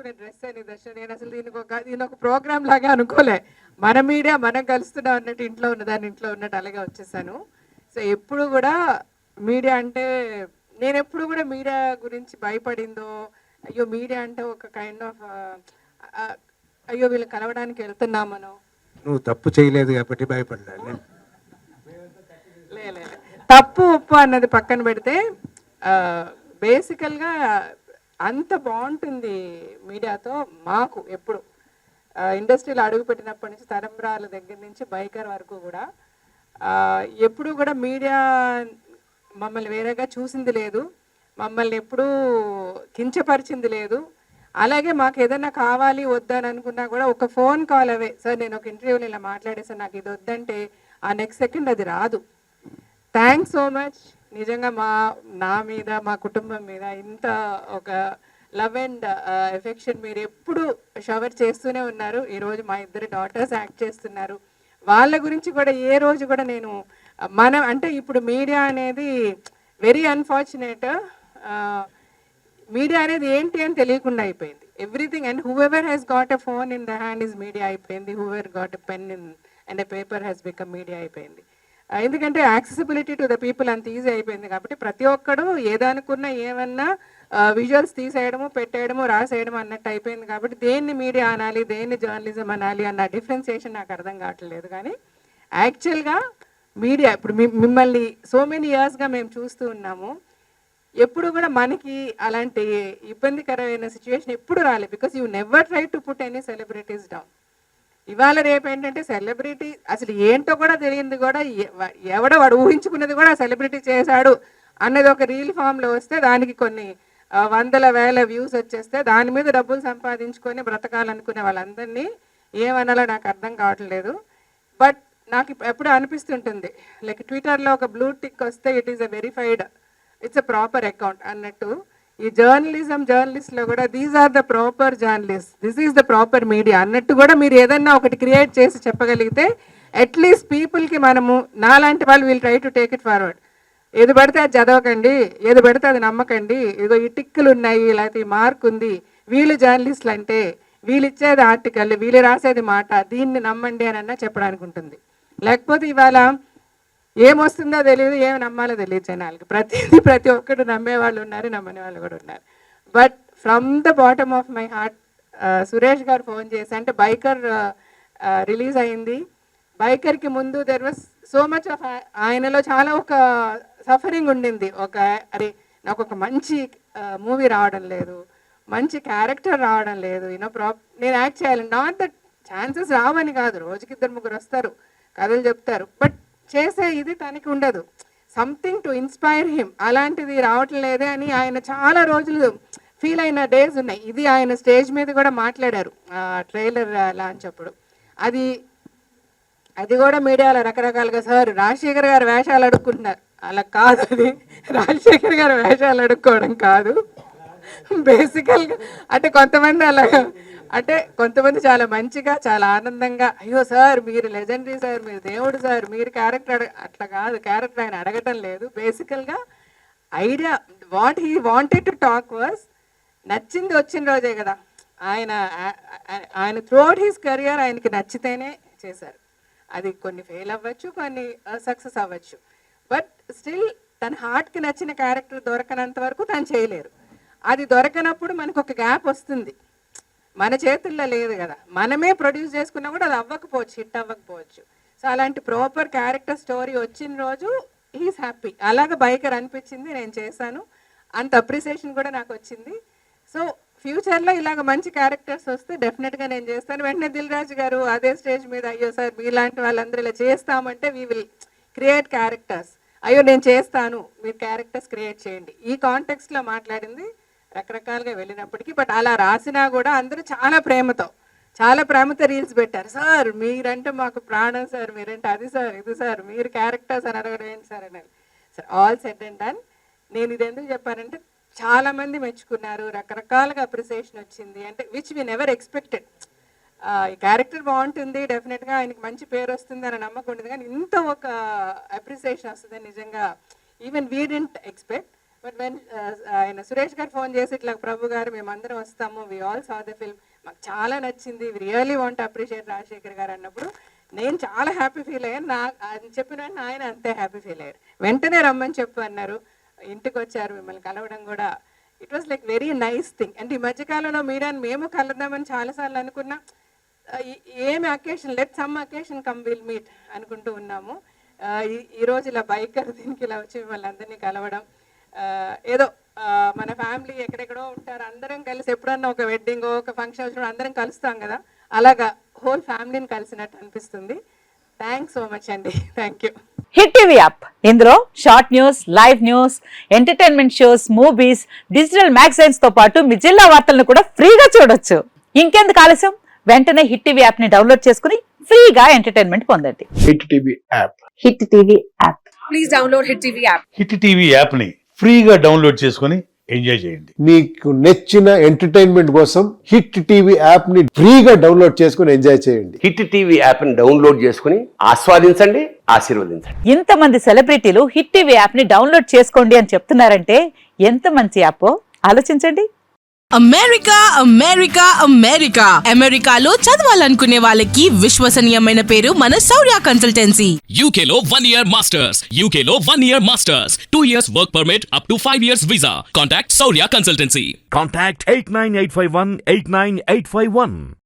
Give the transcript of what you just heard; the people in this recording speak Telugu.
వేసుకునే డ్రెస్ అని దర్శనం. నేను అసలు దీని ఒక ప్రోగ్రామ్ లాగా అనుకోలే. మన మీడియా మనం కలుస్తున్నాం అన్నట్టు, ఇంట్లో ఉన్నదాన్ని ఇంట్లో ఉన్నట్టు అలాగే వచ్చేసాను. సో ఎప్పుడు కూడా మీడియా అంటే, నేను ఎప్పుడు కూడా మీడియా గురించి భయపడిందో, అయ్యో మీడియా అంటే ఒక కైండ్ ఆఫ్ అయ్యో వీళ్ళు కలవడానికి వెళ్తున్నామనో. నువ్వు తప్పు చేయలేదు కాబట్టి భయపడ్డాను. లేదు, తప్పు ఉప్పు అన్నది పక్కన పెడితే బేసికల్గా అంత బాగుంటుంది మీడియాతో. మాకు ఎప్పుడు ఇండస్ట్రీలో అడుగుపెట్టినప్పటి నుంచి తరంబ్రాల దగ్గర నుంచి బైకర్ వరకు కూడా ఎప్పుడు కూడా మీడియా మమ్మల్ని వేరేగా చూసింది లేదు, మమ్మల్ని ఎప్పుడూ కించపరిచింది లేదు. అలాగే మాకు ఏదైనా కావాలి వద్దని అనుకున్నా కూడా ఒక ఫోన్ కాల్ అవే, సార్ నేను ఒక ఇంటర్వ్యూలో ఇలా మాట్లాడేసాను నాకు ఇది వద్దంటే ఆ నెక్స్ట్ సెకండ్ అది రాదు. Thanks so much. నిజంగా నా మీద మా కుటుంబం మీద ఇంత ఒక లవ్ అండ్ ఎఫెక్షన్ మీరు ఎప్పుడు షవర్ చేస్తూనే ఉన్నారు. ఈరోజు మా ఇద్దరు డాటర్స్ యాక్ట్ చేస్తున్నారు. వాళ్ళ గురించి కూడా ఏ రోజు కూడా నేను మనం అంటే ఇప్పుడు మీడియా అనేది వెరీ అన్ఫార్చునేట్. మీడియా అనేది ఏంటి అని తెలియకుండా అయిపోయింది everything. And whoever has got a phone in the hand is media అయిపోయింది. Whoever got a pen in and a paper has become media అయిపోయింది. ఎందుకంటే యాక్సెసిబిలిటీ టు ద పీపుల్ అంత ఈజీ అయిపోయింది కాబట్టి ప్రతి ఒక్కడు ఏదనుకున్నా ఏమన్నా విజువల్స్ తీసేయడము పెట్టేయడము రాసేయడం అన్నట్టు అయిపోయింది కాబట్టి దేన్ని మీడియా అనాలి దేన్ని జర్నలిజం అనాలి అన్న డిఫరెన్సియేషన్ నాకు అర్థం కావట్లేదు. కానీ యాక్చువల్గా మీడియా ఇప్పుడు మిమ్మల్ని సో మెనీ ఇయర్స్గా మేము చూస్తూ ఉన్నాము. ఎప్పుడు కూడా మనకి అలాంటి ఇబ్బందికరమైన సిచ్యువేషన్ ఎప్పుడు రాలేదు. Because you never try to put any celebrities down. ఇవాళ రేపు ఏంటంటే సెలబ్రిటీ అసలు ఏంటో కూడా తెలియంది కూడా ఎవడో వాడు ఊహించుకున్నది కూడా సెలబ్రిటీ చేశాడు అన్నది ఒక రీల్ ఫామ్లో వస్తే దానికి కొన్ని వందల వేల వ్యూస్ వచ్చేస్తే దాని మీద డబ్బులు సంపాదించుకొని బ్రతకాలనుకునే వాళ్ళందరినీ ఏమనాలో నాకు అర్థం కావట్లేదు. బట్ నాకు ఎప్పుడు అనిపిస్తుంటుంది లైక్ ట్విట్టర్లో ఒక బ్లూ టిక్ వస్తే it is a verified, it's a proper account అన్నట్టు ఈ జర్నలిస్ట్లో కూడా these are the proper journalist, this is the proper media అన్నట్టు కూడా మీరు ఏదన్నా ఒకటి క్రియేట్ చేసి చెప్పగలిగితే అట్లీస్ట్ పీపుల్కి మనము నాలాంటి వాళ్ళు we'll try to take it forward. ఏది పడితే అది చదవకండి, ఏది పడితే అది నమ్మకండి, ఏదో ఈ టిక్కులు ఉన్నాయి లేకపోతే ఈ మార్క్ ఉంది, వీళ్ళు జర్నలిస్టులు అంటే వీళ్ళు ఇచ్చేది ఆర్టికల్ వీళ్ళు రాసేది మాట, దీన్ని నమ్మండి అని అన్నా చెప్పడానికి ఉంటుంది. లేకపోతే ఇవాళ ఏమొస్తుందో తెలియదు, ఏమి నమ్మాలో తెలియదు జనాలకి. ప్రతి ఒక్కరు నమ్మే వాళ్ళు ఉన్నారు, నమ్మని వాళ్ళు కూడా ఉన్నారు. But from the bottom of my heart Suresh గారు ఫోన్ చేసి అంటే బైకర్ రిలీజ్ అయింది. బైకర్కి ముందు there was so much of ఆయనలో చాలా ఒక సఫరింగ్ ఉండింది. అరే నాకు ఒక మంచి మూవీ రావడం లేదు, మంచి క్యారెక్టర్ రావడం లేదు, నేను యాక్ట్ చేయాలి. నాట్ దట్ ఛాన్సెస్ రావని కాదు, రోజుకి 2-3 వస్తారు కథలు చెప్తారు, బట్ చేసే ఇది తనకి ఉండదు. సంథింగ్ టు ఇన్స్పైర్ హిమ్ అలాంటిది రావట్లేదే అని ఆయన చాలా రోజులు ఫీల్ అయిన డేస్ ఉన్నాయి. ఇది ఆయన స్టేజ్ మీద కూడా మాట్లాడారు ట్రైలర్ లాంచ్ అప్పుడు. అది కూడా మీడియాలో రకరకాలుగా సార్ రాజశేఖర్ గారు వేషాలు అడుక్కుంటున్నారు, అలా కాదు, అది రాజశేఖర్ గారు వేషాలు అడుక్కోవడం కాదు. బేసికల్గా అంటే కొంతమంది అలాగా అంటే కొంతమంది చాలా మంచిగా చాలా ఆనందంగా అయ్యో సార్ మీరు లెజెండరీ సార్, మీరు దేవుడు సార్, మీరు క్యారెక్టర్ అట్లా కాదు, క్యారెక్టర్ ఆయన అడగటం లేదు. బేసికల్గా idea what he wanted to talk was నచ్చింది వచ్చిన రోజే కదా. ఆయన త్రూఅవుట్ హిస్ కెరియర్ ఆయనకి నచ్చితేనే చేశారు. అది కొన్ని ఫెయిల్ అవ్వచ్చు, కొన్ని సక్సెస్ అవ్వచ్చు, బట్ స్టిల్ తన హార్ట్కి నచ్చిన క్యారెక్టర్ దొరకనంత వరకు తను చేయలేరు. అది దొరకనప్పుడు మనకు ఒక గ్యాప్ వస్తుంది, మన చేతుల్లో లేదు కదా, మనమే ప్రొడ్యూస్ చేసుకున్నా కూడా అది అవ్వకపోవచ్చు, హిట్ అవ్వకపోవచ్చు. సో అలాంటి ప్రాపర్ క్యారెక్టర్ స్టోరీ వచ్చిన రోజు హీస్ హ్యాపీ. అలాగ బైకర్ అనిపించింది, నేను చేశాను, అంత అప్రిసియేషన్ కూడా నాకు వచ్చింది. సో ఫ్యూచర్లో ఇలాగ మంచి క్యారెక్టర్స్ వస్తే డెఫినెట్గా నేను చేస్తాను. వెంటనే దిల్ రాజు గారు అదే స్టేజ్ మీద అయ్యో సార్ మీలాంటి వాళ్ళందరూ ఇలా చేస్తామంటే వీ విల్ క్రియేట్ క్యారెక్టర్స్, అయ్యో నేను చేస్తాను మీరు క్యారెక్టర్స్ క్రియేట్ చేయండి, ఈ కాంటెక్స్ట్లో మాట్లాడింది. రకరకాలుగా వెళ్ళినప్పటికీ బట్ అలా రాసినా కూడా అందరూ చాలా ప్రేమతో రీల్స్ పెట్టారు. సార్ మీరంటే మాకు ప్రాణం సార్, మీరంటే అది సార్ ఇది సార్, మీరు క్యారెక్టర్స్ అని అడగడం ఏంటి సార్ అని. Sir all set and done. నేను ఇది ఎందుకు చెప్పానంటే చాలామంది మెచ్చుకున్నారు, రకరకాలుగా అప్రిసియేషన్ వచ్చింది, అంటే విచ్ వి నెవర్ ఎక్స్పెక్టెడ్. ఈ క్యారెక్టర్ బాగుంటుంది, డెఫినెట్గా ఆయనకి మంచి పేరు వస్తుంది అని నమ్మకం ఉండేది, కానీ ఇంత ఒక అప్రిసియేషన్ వస్తుందని నిజంగా even we didn't expect. But when ఆయన సురేష్ గారు ఫోన్ చేసి ఇట్లా ప్రభు గారు మేమందరం వస్తాము, we all saw the film, మాకు చాలా నచ్చింది, we really want appreciate Rajasekhar garu అన్నప్పుడు నేను చాలా హ్యాపీ ఫీల్ అయ్యాను. ఆయన చెప్పిన వెంటనే ఆయన అంతే హ్యాపీ ఫీల్ అయ్యారు. వెంటనే రమ్మని చెప్పు అన్నారు, ఇంటికి వచ్చారు, మిమ్మల్ని కలవడం కూడా it was like very nice thing. అంటే ఈ మధ్యకాలంలో మీరని మేము కలుద్దామని చాలాసార్లు అనుకున్నా, ఏమి occasion let some occasion come will meet అనుకుంటూ ఉన్నాము. ఈరోజు ఇలా బైకర్ దీనికి ఇలా వచ్చి మిమ్మల్ని అందరినీ కలవడం, ఏదో మన ఫ్యామిలీ ఎక్కడెక్కడో ఉంటారు, అందరం కలిసి ఎప్పుడన్నా ఒక వెడ్డింగ్ ఒక ఫంక్షన్ వచ్చినప్పుడు అందరం కలుస్తాం కదా, అలాగా హోల్ ఫ్యామిలీని కలిసినట్టు అనిపిస్తుంది. థ్యాంక్స్ సో మచ్ అండి, thank you. Hit TV app, ఇందులో short news, live news, entertainment shows, movies, digital magazines తో పాటు మీ జిల్లా వార్తలను కూడా ఫ్రీగా చూడొచ్చు. ఇంకెందుకు ఆలస్యం, వెంటనే హిట్ టీవీ యాప్ ని డౌన్లోడ్ చేసుకుని ఫ్రీగా ఎంటర్టైన్మెంట్ పొందండి. Hit TV app. Hit TV app. Please download hit TV app. Hit TV app ని ఫ్రీగా డౌన్లోడ్ చేసుకొని ఎంజాయ్ చేయండి. మీకు నచ్చిన ఎంటర్టైన్మెంట్ కోసం హిట్ టీవీ యాప్ ని ఫ్రీగా డౌన్లోడ్ చేసుకుని ఎంజాయ్ చేయండి. హిట్ టీవీ యాప్ ని డౌన్లోడ్ చేసుకుని ఆస్వాదించండి, ఆశీర్వదించండి. ఇంతమంది సెలబ్రిటీలు హిట్ టీవీ యాప్ ని డౌన్లోడ్ చేసుకోండి అని చెప్తున్నారంటే ఎంత మంచి యాప్ ఆలోచించండి. అమెరికా అమెరికా అమెరికా అమెరికాలో చదవాలనుకునే వాళ్ళకి విశ్వసనీయమైన పేరు మన శౌర్య కన్సల్టెన్సీ. UK లో 1 year masters, UK లో 1 year masters, 2 years work permit up to 5 years visa. Contact Saurya Consultancy. Contact 89851 89851.